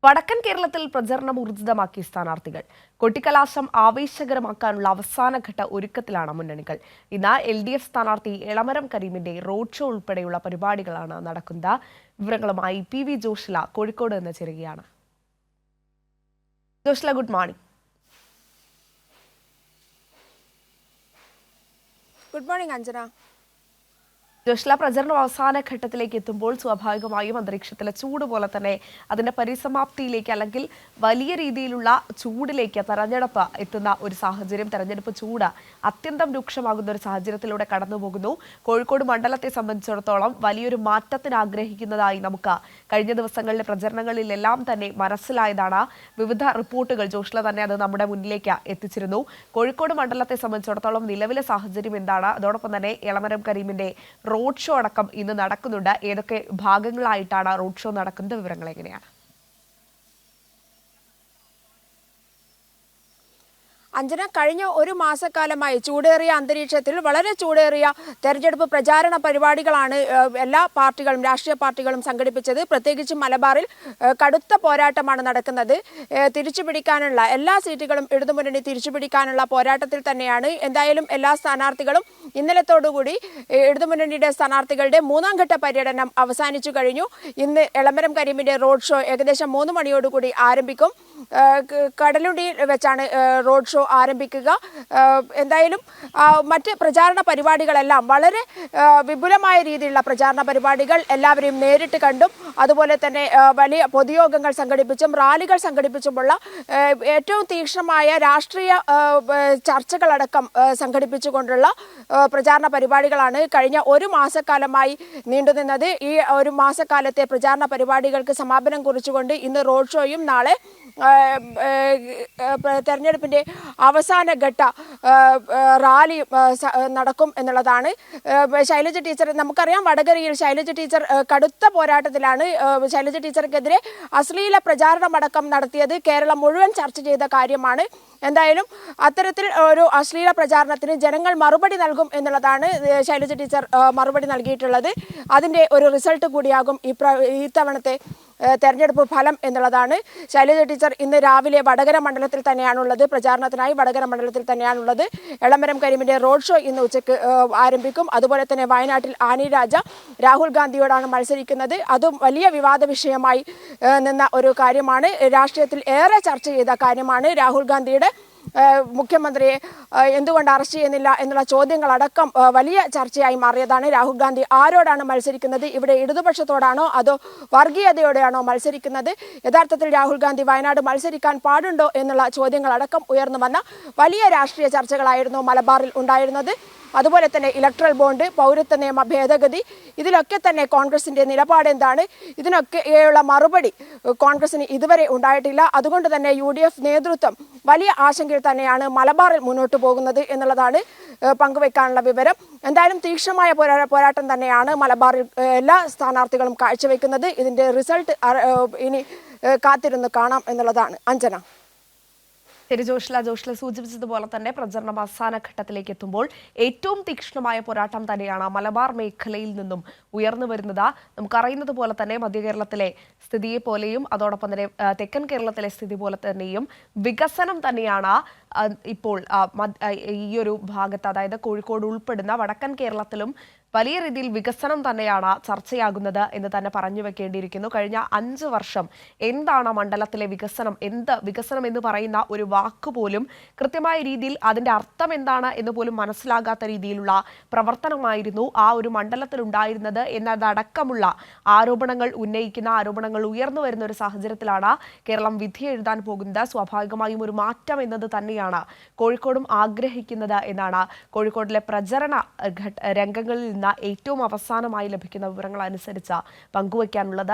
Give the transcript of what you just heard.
വടക്കൻ കേരളത്തിൽ പ്രചരണം ഊർജിതമാക്കി സ്ഥാനാർത്ഥികൾ. കൊട്ടിക്കലാശം ആവേശകരമാക്കാനുള്ള അവസാനഘട്ട ഒരുക്കത്തിലാണ് മുന്നണികൾ. ഇന്ന് LDF സ്ഥാനാർത്ഥി എളമരം കരീമിന്റെ റോഡ് ഷോ ഉൾപ്പെടെയുള്ള പരിപാടികളാണ് നടക്കുന്നത്. വിവരങ്ങളുമായി PV ജോഷ്ല കോഴിക്കോട് നിന്ന് ചേരുകയാണ്. Joshla, good morning. Good morning Anjana. Joshla, പ്രചരണം അവസാന ഘട്ടത്തിലേക്ക് എത്തുമ്പോൾ സ്വാഭാവികമായും അന്തരീക്ഷത്തിലെ ചൂട് പോലെ തന്നെ അതിന്റെ പരിസമാപ്തിയിലേക്ക് അല്ലെങ്കിൽ വലിയ രീതിയിലുള്ള ചൂടിലേക്ക് തെരഞ്ഞെടുപ്പ് എത്തുന്ന ഒരു സാഹചര്യം, തെരഞ്ഞെടുപ്പ് ചൂട് അത്യന്തം രൂക്ഷമാകുന്ന ഒരു സാഹചര്യത്തിലൂടെ കടന്നുപോകുന്നു. കോഴിക്കോട് മണ്ഡലത്തെ സംബന്ധിച്ചിടത്തോളം വലിയൊരു മാറ്റത്തിന് ആഗ്രഹിക്കുന്നതായി നമുക്ക് കഴിഞ്ഞ ദിവസങ്ങളിലെ പ്രചരണങ്ങളിലെല്ലാം തന്നെ മനസ്സിലായതാണ്. വിവിധ റിപ്പോർട്ടുകൾ ജോഷ്ല തന്നെ അത് നമ്മുടെ മുന്നിലേക്ക് എത്തിച്ചിരുന്നു. കോഴിക്കോട് മണ്ഡലത്തെ സംബന്ധിച്ചിടത്തോളം നിലവിലെ സാഹചര്യം എന്താണ്? അതോടൊപ്പം തന്നെ എളമരം കരീമിന്റെ റോഡ് ഷോ അടക്കം ഇന്ന് നടക്കുന്നുണ്ട്. ഏതൊക്കെ ഭാഗങ്ങളായിട്ടാണ് റോഡ് ഷോ നടക്കുന്നത്? വിവരങ്ങൾ എങ്ങനെയാണ്? അഞ്ജന, കഴിഞ്ഞ ഒരു മാസക്കാലമായി ചൂടേറിയ അന്തരീക്ഷത്തിൽ വളരെ ചൂടേറിയ തെരഞ്ഞെടുപ്പ് പ്രചാരണ പരിപാടികളാണ് എല്ലാ പാർട്ടികളും, രാഷ്ട്രീയ പാർട്ടികളും സംഘടിപ്പിച്ചത്. പ്രത്യേകിച്ച് മലബാറിൽ കടുത്ത പോരാട്ടമാണ് നടക്കുന്നത്. തിരിച്ചുപിടിക്കാനുള്ള എല്ലാ സീറ്റുകളും ഇടതുമുന്നണി തിരിച്ചുപിടിക്കാനുള്ള പോരാട്ടത്തിൽ തന്നെയാണ്. എന്തായാലും എല്ലാ സ്ഥാനാർത്ഥികളും ഇന്നലത്തോടുകൂടി ഇടതുമുന്നണിയുടെ സ്ഥാനാർത്ഥികളുടെ മൂന്നാം ഘട്ട പര്യടനം അവസാനിച്ചു കഴിഞ്ഞു. ഇന്ന് എളമരം കരീമിന്റെ റോഡ് ഷോ ഏകദേശം 3 മണിയോടുകൂടി ആരംഭിക്കും. കടലുണ്ടിയിൽ വെച്ചാണ് റോഡ് ഷോ ആരംഭിക്കുക. എന്തായാലും മറ്റ് പ്രചാരണ പരിപാടികളെല്ലാം വളരെ വിപുലമായ രീതിയിലുള്ള പ്രചാരണ പരിപാടികൾ എല്ലാവരെയും നേരിട്ട് കണ്ടും അതുപോലെ തന്നെ വലിയ പൊതുയോഗങ്ങൾ സംഘടിപ്പിച്ചും റാലികൾ സംഘടിപ്പിച്ചുമുള്ള ഏറ്റവും തീക്ഷ്ണമായ രാഷ്ട്രീയ ചർച്ചകളടക്കം സംഘടിപ്പിച്ചുകൊണ്ടുള്ള പ്രചാരണ പരിപാടികളാണ് കഴിഞ്ഞ ഒരു മാസക്കാലമായി നീണ്ടുനിന്നത്. ഈ ഒരു മാസക്കാലത്തെ പ്രചാരണ പരിപാടികൾക്ക് സമാപനം കുറിച്ചുകൊണ്ട് ഇന്ന് റോഡ് ഷോയും നാളെ തെരഞ്ഞെടുപ്പിന്റെ അവസാന ഘട്ട റാലി നടക്കും എന്നുള്ളതാണ്. ശൈലജ ടീച്ചർ, നമുക്കറിയാം, വടകരയിൽ ശൈലജ ടീച്ചർ കടുത്ത പോരാട്ടത്തിലാണ്. ശൈലജ ടീച്ചർക്കെതിരെ അശ്ലീല പ്രചാരണമടക്കം നടത്തിയത് കേരളം മുഴുവൻ ചർച്ച ചെയ്ത കാര്യമാണ്. എന്തായാലും അത്തരത്തിൽ ഒരു അശ്ലീല പ്രചാരണത്തിന് ജനങ്ങൾ മറുപടി നൽകും എന്നുള്ളതാണ് ശൈലജ ടീച്ചർ മറുപടി നൽകിയിട്ടുള്ളത്. അതിന്റെ ഒരു റിസൾട്ട് കൂടിയാകും ഇത്തവണത്തെ തെരഞ്ഞെടുപ്പ് ഫലം എന്നുള്ളതാണ്. ശൈലജ ടീച്ചർ ഇന്ന് രാവിലെ വടകര മണ്ഡലത്തിൽ തന്നെയാണുള്ളത്, പ്രചാരണത്തിനായി വടകര മണ്ഡലത്തിൽ തന്നെയാണുള്ളത്. എളമരം കരീമിന്റെ റോഡ് ഷോ ഇന്ന് ഉച്ചയ്ക്ക് ആരംഭിക്കും. അതുപോലെ തന്നെ വയനാട്ടിൽ ആനി രാജ രാഹുൽ ഗാന്ധിയോടാണ് മത്സരിക്കുന്നത്. അതും വലിയ വിവാദ വിഷയമായി നിന്ന ഒരു കാര്യമാണ്. രാഷ്ട്രീയത്തിൽ ഏറെ ചർച്ച ചെയ്ത കാര്യമാണ്. രാഹുൽ ഗാന്ധിയുടെ മുഖ്യമന്ത്രിയെ എന്തുകൊണ്ട് അറസ്റ്റ് ചെയ്യുന്നില്ല എന്നുള്ള ചോദ്യങ്ങളടക്കം വലിയ ചർച്ചയായി മാറിയതാണ്. രാഹുൽ ഗാന്ധി ആരോടാണ് മത്സരിക്കുന്നത്? ഇവിടെ ഇടതുപക്ഷത്തോടാണോ അതോ വർഗീയതയോടെയാണോ മത്സരിക്കുന്നത്? യഥാർത്ഥത്തിൽ രാഹുൽ ഗാന്ധി വയനാട് മത്സരിക്കാൻ പാടുണ്ടോ എന്നുള്ള ചോദ്യങ്ങളടക്കം ഉയർന്നു വന്ന വലിയ രാഷ്ട്രീയ ചർച്ചകളായിരുന്നു മലബാറിൽ ഉണ്ടായിരുന്നത്. അതുപോലെ തന്നെ ഇലക്ട്രൽ ബോണ്ട്, പൗരത്വ നിയമ ഭേദഗതി, ഇതിലൊക്കെ തന്നെ കോൺഗ്രസിന്റെ നിലപാട് എന്താണ്? ഇതിനൊക്കെയുള്ള മറുപടി കോൺഗ്രസിന് ഇതുവരെ ഉണ്ടായിട്ടില്ല. അതുകൊണ്ട് തന്നെ UDF നേതൃത്വം വലിയ ആശങ്കയിൽ തന്നെയാണ് മലബാറിൽ മുന്നോട്ട് പോകുന്നത് എന്നുള്ളതാണ് പങ്കുവെക്കാനുള്ള വിവരം. എന്തായാലും തീക്ഷ്ണമായ പോരാട്ടം തന്നെയാണ് മലബാറിൽ എല്ലാ സ്ഥാനാർത്ഥികളും കാഴ്ചവെക്കുന്നത്. ഇതിന്റെ റിസൾട്ട് ഇനി കാത്തിരുന്ന് കാണാം എന്നുള്ളതാണ്. അഞ്ജന. ശരി ജോഷ്ല സൂചിപ്പിച്ചതുപോലെ തന്നെ പ്രചരണം അവസാന ഘട്ടത്തിലേക്ക് എത്തുമ്പോൾ ഏറ്റവും തീക്ഷ്ണമായ പോരാട്ടം തന്നെയാണ് മലബാർ മേഖലയിൽ നിന്നും ഉയർന്നു വരുന്നത്. നമുക്കറിയുന്നത് പോലെ തന്നെ മധ്യ കേരളത്തിലെ സ്ഥിതിയെ പോലെയും അതോടൊപ്പം തന്നെ തെക്കൻ കേരളത്തിലെ സ്ഥിതി പോലെ തന്നെയും വികസനം തന്നെയാണ് ഇപ്പോൾ ഈ ഒരു ഭാഗത്ത്, അതായത് കോഴിക്കോട് ഉൾപ്പെടുന്ന വടക്കൻ കേരളത്തിലും വലിയ രീതിയിൽ വികസനം തന്നെയാണ് ചർച്ചയാകുന്നത് എന്ന് തന്നെ പറഞ്ഞു വെക്കേണ്ടിയിരിക്കുന്നു. കഴിഞ്ഞ 5 വർഷം എന്താണ് മണ്ഡലത്തിലെ വികസനം, വികസനം എന്ന് പറയുന്ന ഒരു വാക്കുപോലും കൃത്യമായ രീതിയിൽ അതിന്റെ അർത്ഥം എന്താണ് എന്ന് പോലും മനസ്സിലാകാത്ത രീതിയിലുള്ള പ്രവർത്തനമായിരുന്നു ആ ഒരു മണ്ഡലത്തിൽ ഉണ്ടായിരുന്നത് എന്നതടക്കമുള്ള ആരോപണങ്ങൾ ഉയർന്നു വരുന്ന ഒരു സാഹചര്യത്തിലാണ് കേരളം വിധി എഴുതാൻ പോകുന്നത്. സ്വാഭാവികമായും ഒരു മാറ്റം എന്നത് തന്നെയാണ് കോഴിക്കോടും ആഗ്രഹിക്കുന്നത് എന്നാണ് കോഴിക്കോടിലെ പ്രചരണ രംഗങ്ങളിൽ നിന്ന് ഏറ്റവും അവസാനമായി ലഭിക്കുന്ന വിവരങ്ങൾ അനുസരിച്ച് പങ്കുവയ്ക്കാനുള്ളത്.